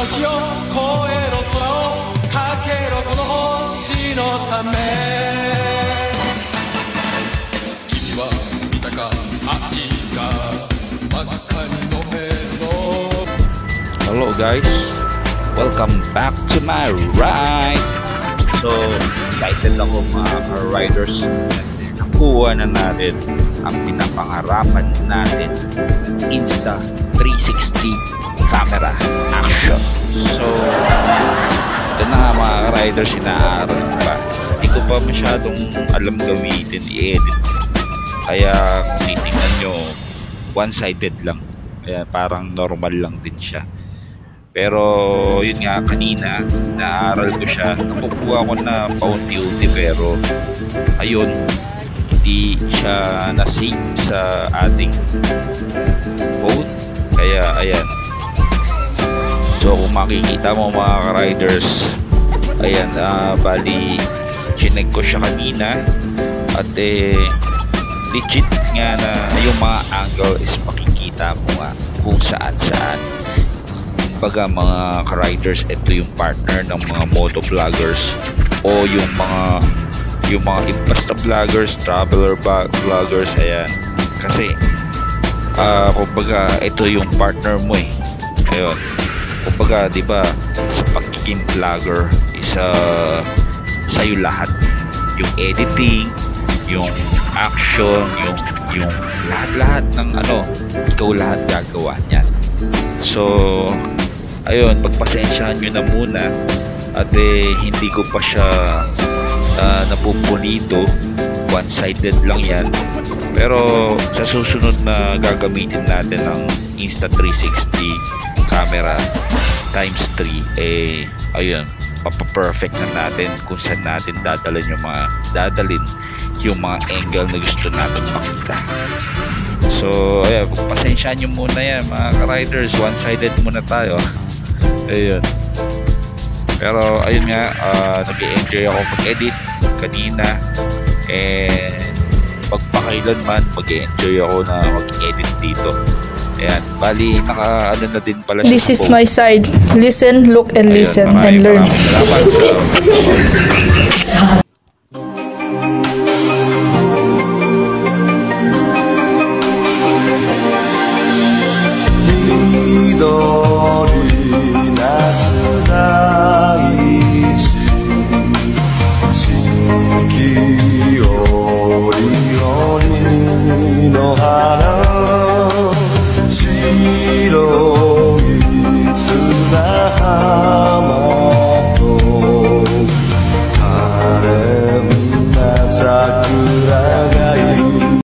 時を越えろ空をかけろこの星のため君は見たか愛が真っ赤に飲めろ Hello guys, welcome back to my ride. So excited ako mga riders. Nakuha na natin ang pinapangarapan natin, Insta360 camera action. So ito na nga mga riders, inaaral ko pa. Hindi ko pa masyadong alam gamitin, i-edit. Kaya kung titingnan nyo, one-sided lang. Kaya parang normal lang din siya. Pero yun nga, kanina naaral ko siya, nakukuha ko na paunti-unti, pero ayun, hindi siya na-save sa ating phone. Kaya ayan, so kung makikita mo mga riders, ayan, bali chinek ko siya kanina at legit nga na yung mga angle is makikita mo nga kung saan baga mga riders. Ito yung partner ng mga moto vloggers o yung mga basta vloggers, traveler vloggers. Ayan, kasi kumbaga ito yung partner mo eh. Ayun, kumbaga diba sa pagiging vlogger isa sa'yo lahat, yung editing, yung action, yung lahat ng ikaw lahat gagawa niyan. So ayun, pagpasensyahan nyo na muna at hindi ko pa siya napupunito, one-sided lang yan. Pero sa susunod na gagamitin natin ng Insta360 camera times 3, ayun, papaperfect na natin kung saan natin dadalhin yung mga angle na gusto natin makita. So ayun, pagpasensyahan nyo muna yan mga ka-riders, one-sided muna tayo. Ayun, pero ayun nga, nag-enjoy ako mag-edit kanina, and pagpakailanman mag-enjoy ako na mag-edit dito. Ayan, bali naka na din pala. This is my side. Listen, look and listen and learn. Salamat. Sakura